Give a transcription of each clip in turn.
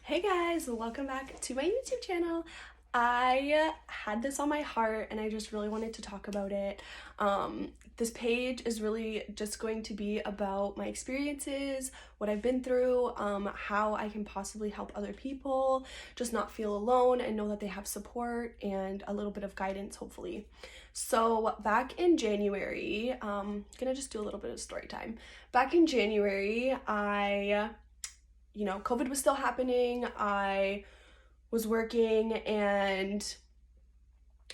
Hey guys, welcome back to my YouTube channel. I had this on my heart and I just really wanted to talk about it. This page is really just going to be about my experiences, what I've been through, how I can possibly help other people, just not feel alone and know that they have support and a little bit of guidance, hopefully. So back in January, gonna just do a little bit of story time. Back in January, COVID was still happening. I was working and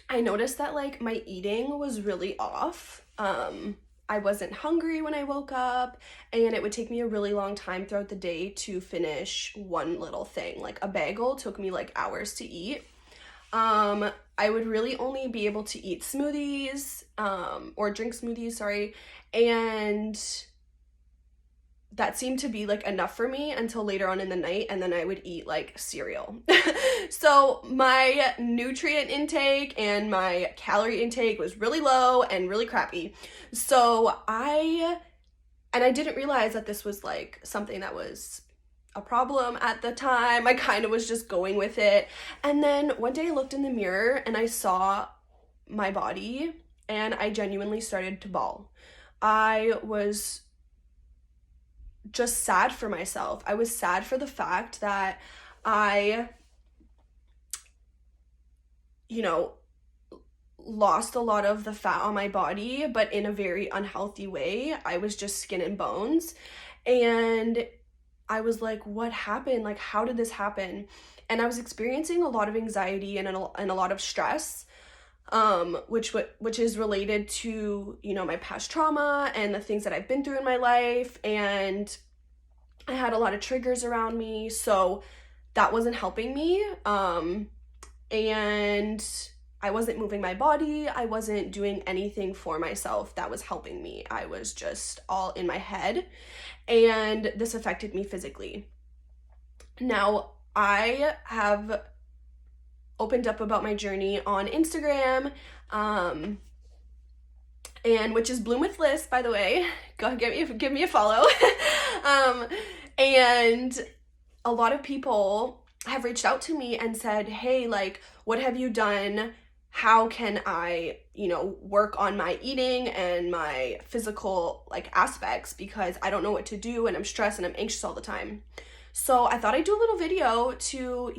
I noticed that like my eating was really off. I wasn't hungry when I woke up, and it would take me a really long time throughout the day to finish one little thing. Like a bagel took me like hours to eat. I would really only be able to eat smoothies, or drink smoothies, sorry, and that seemed to be like enough for me until later on in the night, and then I would eat like cereal. So my nutrient intake and my calorie intake was really low and really crappy. So I didn't realize that this was like something that was a problem at the time. I kind of was just going with it. And then one day I looked in the mirror and I saw my body and I genuinely started to bawl. I was just sad for myself. I was sad for the fact that I, lost a lot of the fat on my body, but in a very unhealthy way. I was just skin and bones. And I was like, what happened? Like, how did this happen? And I was experiencing a lot of anxiety and a lot of stress, which is related to, my past trauma and the things that I've been through in my life. And I had a lot of triggers around me, so that wasn't helping me. And I wasn't moving my body. I wasn't doing anything for myself that was helping me. I was just all in my head, and this affected me physically. Now, I have opened up about my journey on Instagram, and which is Bloom with Liz, by the way. Go give me a follow. And a lot of people have reached out to me and said, hey, like, what have you done? How can I, work on my eating and my physical like aspects, because I don't know what to do and I'm stressed and I'm anxious all the time. So I thought I'd do a little video to,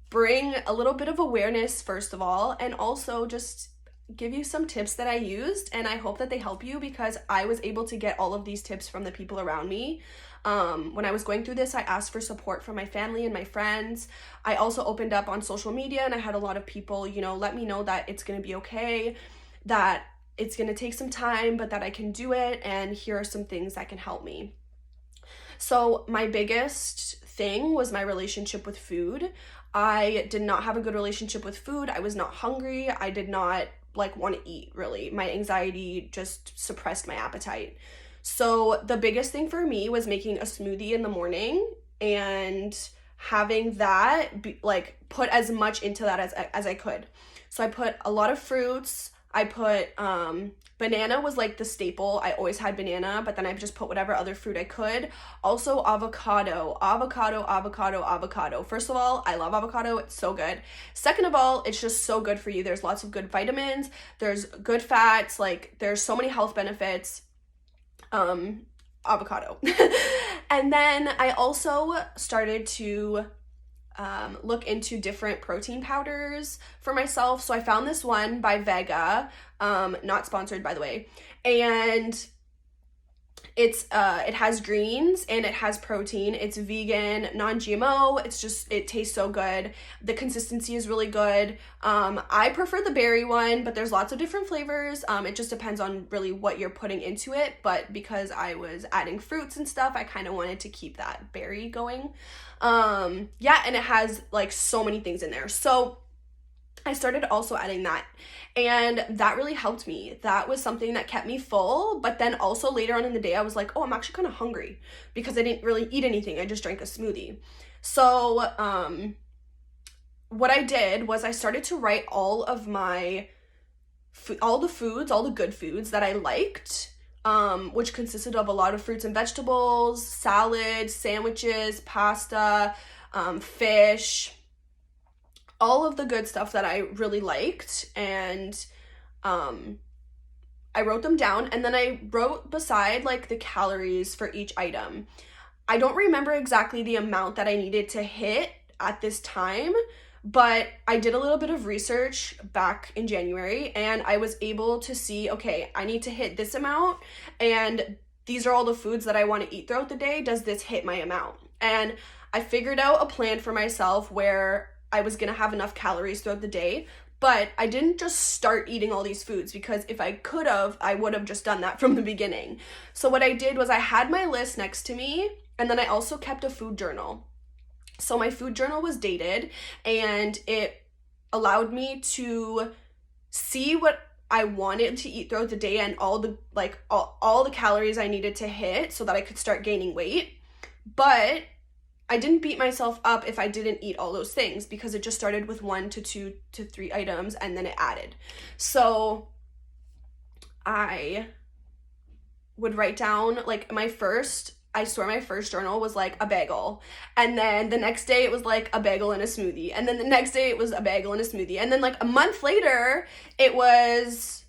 bring a little bit of awareness, first of all, and also just give you some tips that I used, and I hope that they help you, because I was able to get all of these tips from the people around me. When I was going through this, I asked for support from my family and my friends. I also opened up on social media, and I had a lot of people, let me know that it's going to be okay, that it's going to take some time, but that I can do it, and here are some things that can help me. So my biggest thing was my relationship with food. I did not have a good relationship with food. I was not hungry. I did not want to eat, really. My anxiety just suppressed my appetite. So the biggest thing for me was making a smoothie in the morning and having that put as much into that as I could. So I put a lot of fruits. I put banana was like the staple. I always had banana, but then I just put whatever other fruit I could. Also avocado. First of all, I love avocado. It's so good. Second of all, it's just so good for you. There's lots of good vitamins. There's good fats. There's so many health benefits. Avocado. And then I also started to look into different protein powders for myself. So I found this one by Vega, not sponsored, by the way, and it has greens and it has protein. It's vegan, non-GMO. It tastes so good. The consistency is really good. I prefer the berry one, but there's lots of different flavors. It just depends on really what you're putting into it. But because I was adding fruits and stuff, I kind of wanted to keep that berry going. And it has so many things in there. So I started also adding that, and that really helped me. That was something that kept me full, but then also later on in the day, I was like, oh, I'm actually kind of hungry because I didn't really eat anything. I just drank a smoothie. So what I did was I started to write all of my all the good foods that I liked, which consisted of a lot of fruits and vegetables, salads, sandwiches, pasta, fish, all of the good stuff that I really liked. And I wrote them down, and then I wrote beside like the calories for each item. I don't remember exactly the amount that I needed to hit at this time, but I did a little bit of research back in January, and I was able to see, okay, I need to hit this amount, and these are all the foods that I want to eat throughout the day. Does this hit my amount? And I figured out a plan for myself where I was going to have enough calories throughout the day. But I didn't just start eating all these foods, because if I could have, I would have just done that from the beginning. So what I did was I had my list next to me, and then I also kept a food journal. So my food journal was dated, and it allowed me to see what I wanted to eat throughout the day and all the calories I needed to hit so that I could start gaining weight. But I didn't beat myself up if I didn't eat all those things, because it just started with 1 to 2 to 3 items, and then it added. So I would write down, like, my first journal was like a bagel, and then the next day it was like a bagel and a smoothie, and then the next day it was a bagel and a smoothie, and then like a month later it was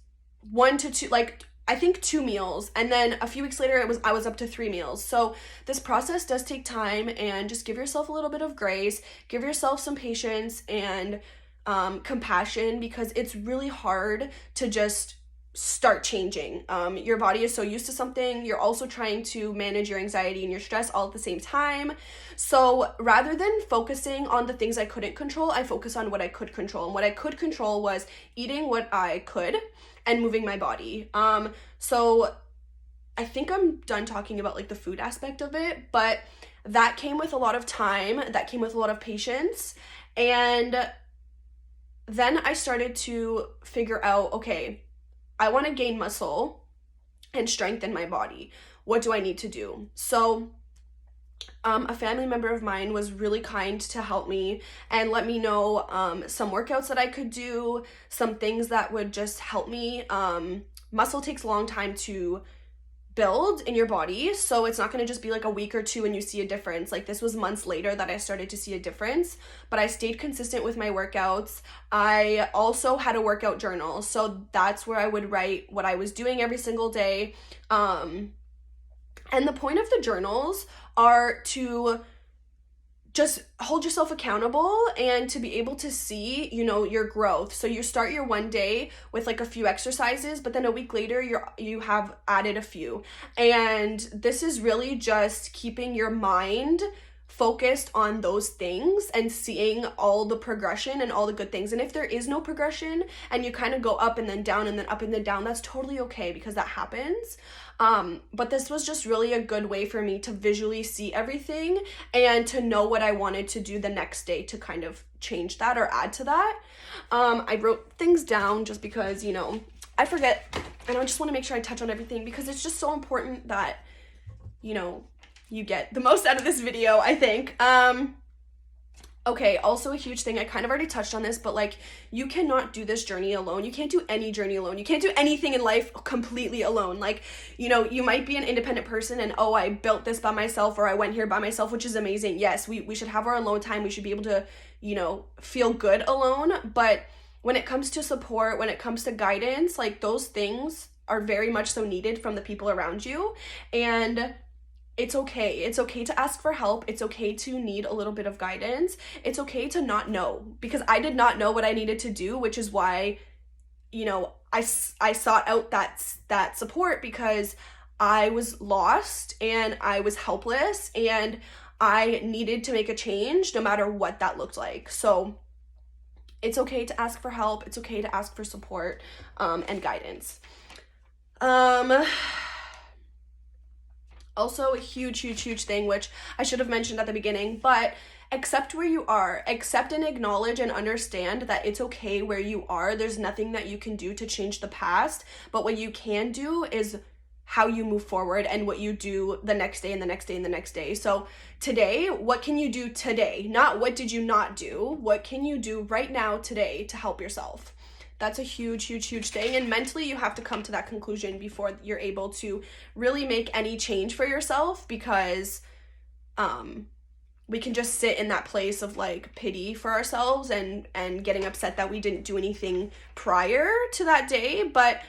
1 to 2, like I think 2 meals, and then a few weeks later I was up to 3 meals. So this process does take time, and just give yourself a little bit of grace, give yourself some patience and compassion, because it's really hard to just start changing. Your body is so used to something. You're also trying to manage your anxiety and your stress all at the same time. So rather than focusing on the things I couldn't control, I focus on what I could control. And what I could control was eating what I could and moving my body. So I think I'm done talking about like the food aspect of it, but that came with a lot of time, that came with a lot of patience. And then I started to figure out, okay, I want to gain muscle and strengthen my body. What do I need to do? So a family member of mine was really kind to help me and let me know some workouts that I could do, some things that would just help me. Muscle takes a long time to build in your body, so it's not going to just be like a week or two and you see a difference. Like, this was months later that I started to see a difference, but I stayed consistent with my workouts. I also had a workout journal, so that's where I would write what I was doing every single day. And the point of the journals are to just hold yourself accountable and to be able to see, your growth. So you start your one day with like a few exercises, but then a week later you have added a few. And this is really just keeping your mind focused on those things and seeing all the progression and all the good things. And if there is no progression and you kind of go up and then down and then up and then down, that's totally okay, because that happens. But this was just really a good way for me to visually see everything and to know what I wanted to do the next day to kind of change that or add to that. I wrote things down just because, I forget, and I just want to make sure I touch on everything, because it's just so important that, you get the most out of this video, I think. Okay, also a huge thing, I kind of already touched on this, but like, you cannot do this journey alone. You can't do any journey alone. You can't do anything in life completely alone. Like, you might be an independent person and, oh, I built this by myself, or I went here by myself, which is amazing. Yes, we should have our alone time. We should be able to, feel good alone. But when it comes to support, when it comes to guidance, like, those things are very much so needed from the people around you. And it's okay. It's okay to ask for help. It's okay to need a little bit of guidance. It's okay to not know, because I did not know what I needed to do, which is why, I sought out that support, because I was lost and I was helpless and I needed to make a change no matter what that looked like. So it's okay to ask for help. It's okay to ask for support and guidance. Also a huge thing, which I should have mentioned at the beginning, but accept where you are. Accept and acknowledge and understand that it's okay where you are. There's nothing that you can do to change the past, but what you can do is how you move forward and what you do the next day and the next day and the next day. So today, what can you do today? Not what did you not do? What can you do right now today to help yourself? That's a huge thing. And mentally, you have to come to that conclusion before you're able to really make any change for yourself, because we can just sit in that place of like pity for ourselves and getting upset that we didn't do anything prior to that day. But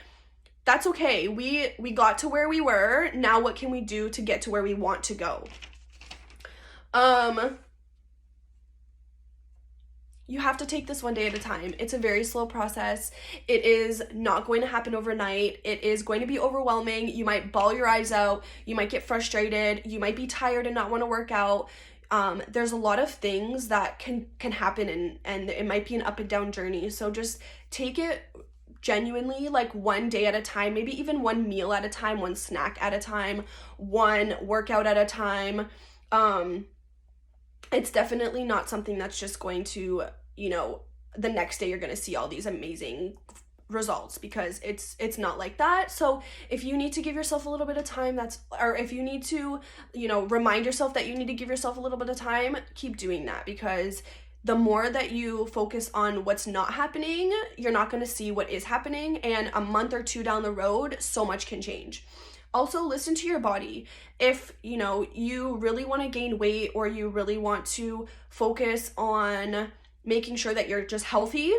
that's okay. We got to where we were. Now what can we do to get to where we want to go? You have to take this one day at a time. It's a very slow process. It is not going to happen overnight. It is going to be overwhelming. You might bawl your eyes out. You might get frustrated. You might be tired and not want to work out. There's a lot of things that can happen, and it might be an up and down journey. So just take it genuinely, like one day at a time, maybe even one meal at a time, one snack at a time, one workout at a time. It's definitely not something that's just going to, the next day you're going to see all these amazing results, because it's not like that. So if you need to give yourself a little bit of time, or if you need to, remind yourself that you need to give yourself a little bit of time, keep doing that, because the more that you focus on what's not happening, you're not going to see what is happening. And a month or two down the road, so much can change. Also, listen to your body. If, you really want to gain weight, or you really want to focus on making sure that you're just healthy,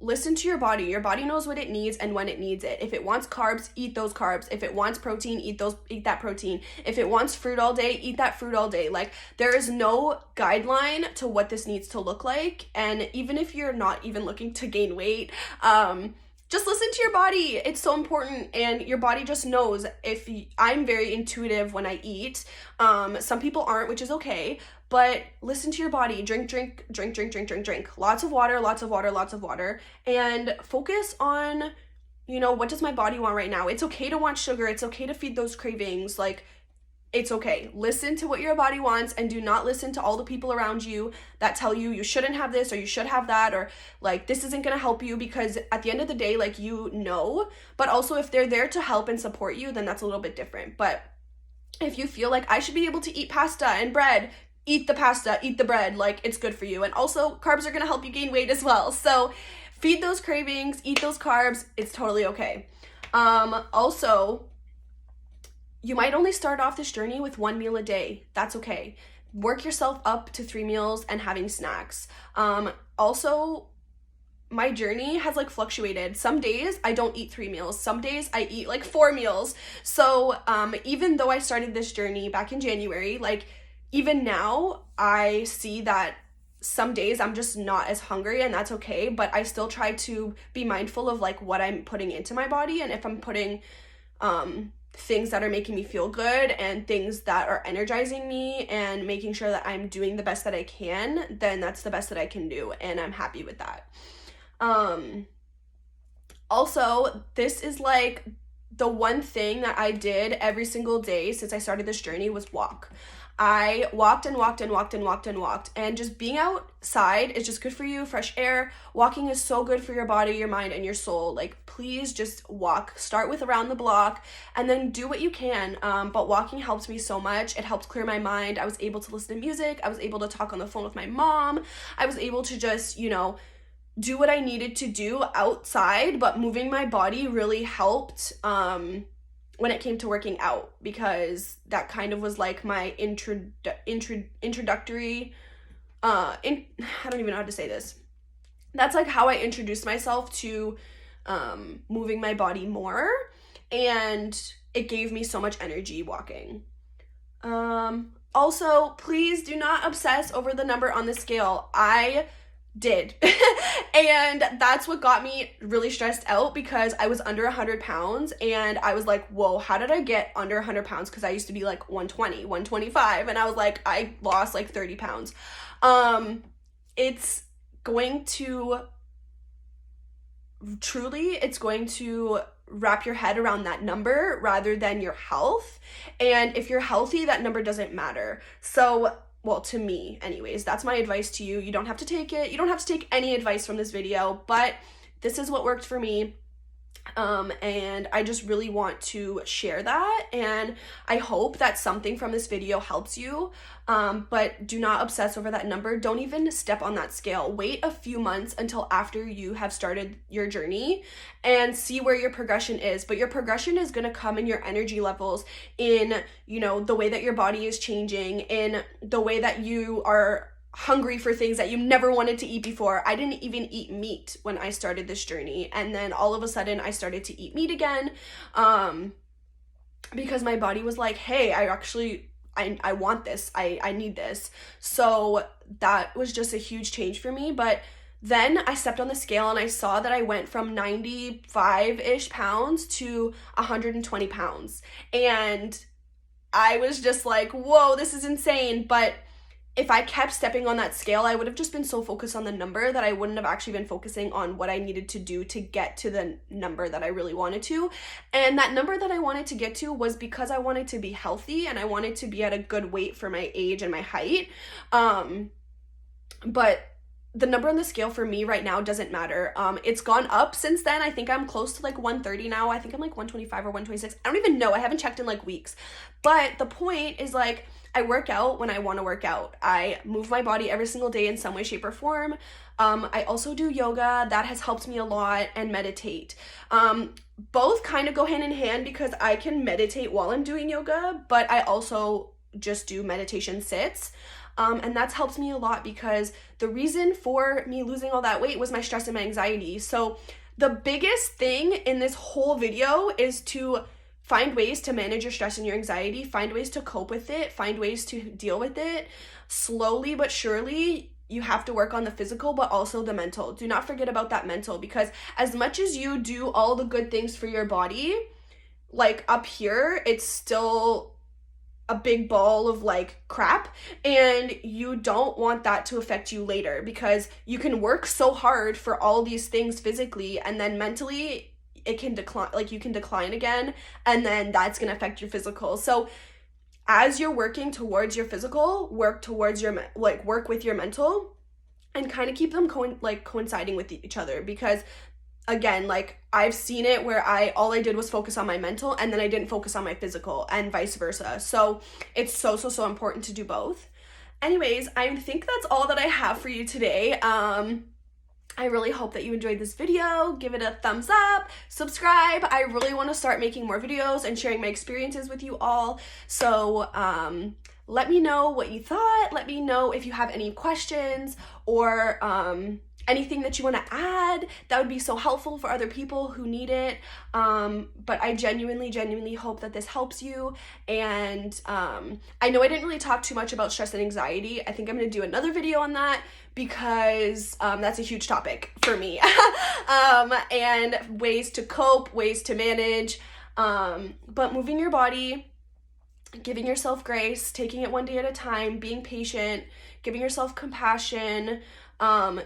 listen to your body. Your body knows what it needs and when it needs it. If it wants carbs, eat those carbs. If it wants protein, eat that protein. If it wants fruit all day, eat that fruit all day. Like, there is no guideline to what this needs to look like. And even if you're not even looking to gain weight, just listen to your body. It's so important, and your body just knows. I'm very intuitive when I eat. Some people aren't, which is okay, but listen to your body. Drink. Lots of water, and focus on, what does my body want right now? It's okay to want sugar. It's okay to feed those cravings. Like, it's okay. Listen to what your body wants, and do not listen to all the people around you that tell you you shouldn't have this, or you should have that, or like this isn't going to help you, because at the end of the day, like, but also if they're there to help and support you, then that's a little bit different. But if you feel like I should be able to eat pasta and bread, eat the pasta, eat the bread, like, it's good for you. And also carbs are going to help you gain weight as well. So feed those cravings, eat those carbs. It's totally okay. Also, you might only start off this journey with one meal a day. That's okay. Work yourself up to 3 meals and having snacks. Also, my journey has like fluctuated. Some days I don't eat 3 meals. Some days I eat like 4 meals. So even though I started this journey back in January, like, even now I see that some days I'm just not as hungry, and that's okay. But I still try to be mindful of like what I'm putting into my body, and if I'm putting things that are making me feel good and things that are energizing me and making sure that I'm doing the best that I can, then that's the best that I can do, and I'm happy with that. Also, this is like the one thing that I did every single day since I started this journey was walk. I walked, and just being outside is just good for you. Fresh air. Walking is so good for your body, your mind, and your soul. Like, please just walk. Start with around the block and then do what you can. But walking helps me so much. It helps clear my mind. I was able to listen to music. I was able to talk on the phone with my mom. I was able to just, do what I needed to do outside, but moving my body really helped when it came to working out, because that kind of was like my introductory, I don't even know how to say this. That's like how I introduced myself to moving my body more, and it gave me so much energy walking. Also, please do not obsess over the number on the scale. I did. And that's what got me really stressed out, because I was under 100 pounds and I was like, whoa, how did I get under 100 pounds? Because I used to be like 120, 125, and I was like, I lost like 30 pounds. It's going to wrap your head around that number rather than your health. And if you're healthy, that number doesn't matter. So, well, to me, anyways, that's my advice to you. You don't have to take it. You don't have to take any advice from this video, but this is what worked for me. And I just really want to share that, and I hope that something from this video helps you. But do not obsess over that number. Don't even step on that scale. Wait a few months until after you have started your journey and see where your progression is. But your progression is going to come in your energy levels, in, you know, the way that your body is changing, in the way that you are hungry for things that you never wanted to eat before. I didn't even eat meat when I started this journey, and then all of a sudden I started to eat meat again, because my body was like, hey, I want this, I need this. So that was just a huge change for me. But then I stepped on the scale and I saw that I went from 95-ish pounds to 120 pounds, and I was just like, whoa, this is insane. But if I kept stepping on that scale, I would have just been so focused on the number that I wouldn't have actually been focusing on what I needed to do to get to the number that I really wanted to. And that number that I wanted to get to was because I wanted to be healthy and I wanted to be at a good weight for my age and my height. But the number on the scale for me right now doesn't matter. It's gone up since then. I think I'm close to like 130 now. I think I'm like 125 or 126. I don't even know. I haven't checked in like weeks. But the point is, like, I work out when I want to work out. I move my body every single day in some way, shape, or form. I also do yoga. That has helped me a lot, and meditate. Both kind of go hand in hand because I can meditate while I'm doing yoga, but I also just do meditation sits. And that's helped me a lot because the reason for me losing all that weight was my stress and my anxiety. So the biggest thing in this whole video is to find ways to manage your stress and your anxiety, find ways to cope with it, find ways to deal with it. Slowly but surely, you have to work on the physical, but also the mental. Do not forget about that mental, because as much as you do all the good things for your body, like up here, it's still a big ball of like crap, and you don't want that to affect you later, because you can work so hard for all these things physically, and then mentally it can decline, like you can decline again, and then that's going to affect your physical. So as you're working towards your physical, work towards your work with your mental, and kind of keep them coinciding with each other. Because again, like, I've seen it where all I did was focus on my mental, and then I didn't focus on my physical, and vice versa. So it's so important to do both. Anyways, I think that's all that I have for you today. I really hope that you enjoyed this video. Give it a thumbs up, subscribe. I really want to start making more videos and sharing my experiences with you all. So let me know what you thought. Let me know if you have any questions or anything that you want to add. That would be so helpful for other people who need it. But I genuinely hope that this helps you. And I know I didn't really talk too much about stress and anxiety. I think I'm going to do another video on that, because that's a huge topic for me. And ways to cope, ways to manage. But moving your body, giving yourself grace, taking it one day at a time, being patient, giving yourself compassion,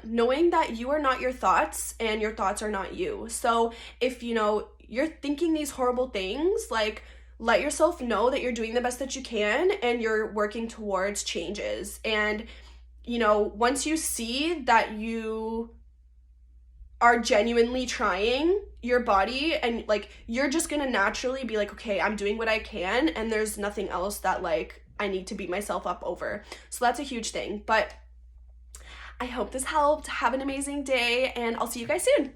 knowing that you are not your thoughts and your thoughts are not you. So if you're thinking these horrible things, like, let yourself know that you're doing the best that you can and you're working towards changes. And once you see that you are genuinely trying your body, and like, you're just gonna naturally be like, okay, I'm doing what I can, and there's nothing else that like I need to beat myself up over. So that's a huge thing. But I hope this helped. Have an amazing day, and I'll see you guys soon.